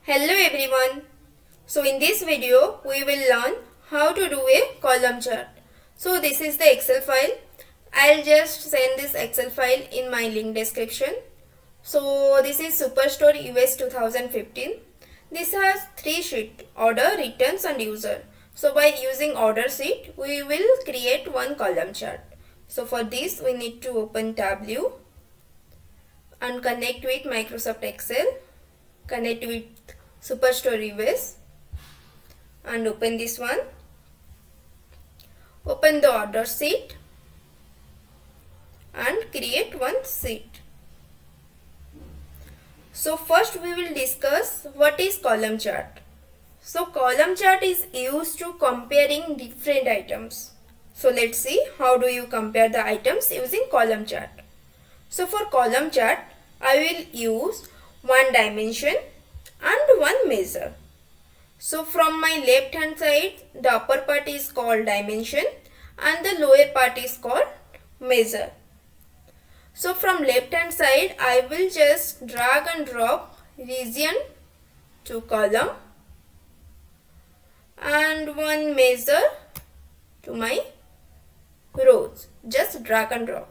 Hello everyone. So in this video we will learn how to do a column chart. So this is the Excel file. I'll just send this Excel file in my link description. So this is Superstore US 2015. This has 3 sheets: order, returns and user. So by using order sheet we will create one column chart. So for this we need to open Tableau and connect with Microsoft Excel. Connect with Superstore US and open this one. Open the order sheet and create one sheet. So first we will discuss what is column chart. So column chart is used to comparing different items. So let's see how do you compare the items using column chart. So for column chart I will use one dimension and one measure. So from my left hand side the upper part is called dimension and the lower part is called measure. So from left hand side I will just drag and drop region to column and one measure to my rows. Just drag and drop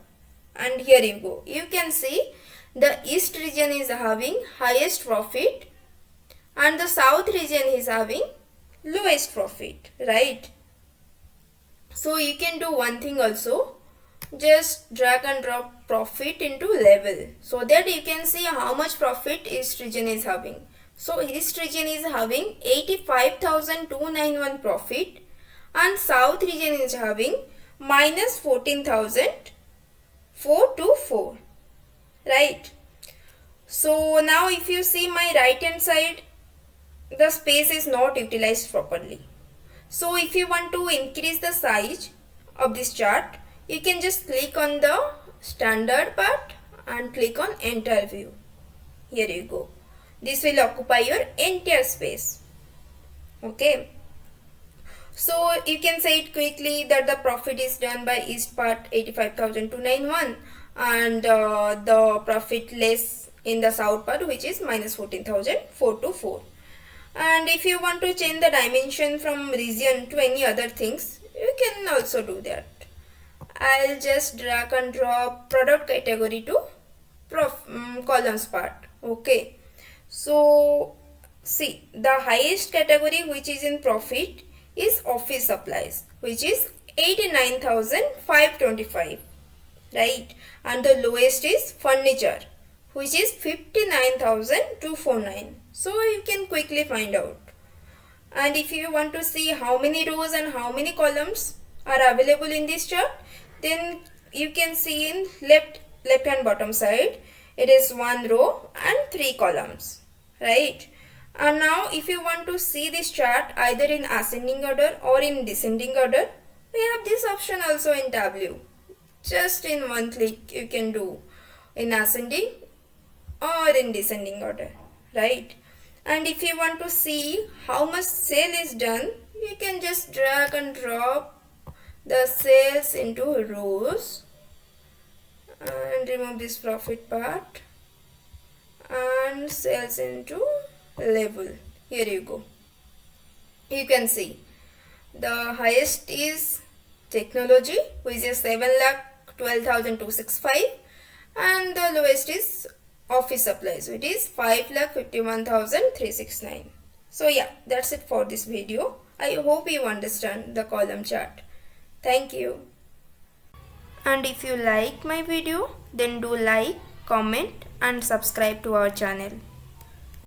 and here you go. You can see the east region is having highest profit and the south region is having lowest profit, right? So you can do one thing also, just drag and drop profit into level so that you can see how much profit east region is having. So east region is having 85,291 profit and south region is having minus 14,424, right? So now if you see my right hand side, the space is not utilized properly. So if you want to increase the size of this chart, you can just click on the standard part and click on enter view. Here you go. This will occupy your entire space. Okay. So you can say it quickly that the profit is done by east part 85,291 and the profit less in the south part which is minus 14,424. And if you want to change the dimension from region to any other things, you can also do that. I'll just drag and drop product category to columns part. Okay. So see, the highest category which is in profit is office supplies, which is 89,525, right? And the lowest is furniture, which is 59,249. So you can quickly find out. And if you want to see how many rows and how many columns are available in this chart, then you can see in left hand bottom side it is 1 row and 3 columns, right? And now if you want to see this chart either in ascending order or in descending order, we have this option also in Tableau. Just in one click you can do in ascending or in descending order, right? And if you want to see how much sale is done, you can just drag and drop the sales into rows and remove this profit part and sales into level. Here you go. You can see the highest is technology, which is 7,12,265, and the lowest is office supplies, which is 5,51,369. So yeah, that's it for this video. I hope you understand the column chart. Thank you. And if you like my video, then do like, comment and subscribe to our channel.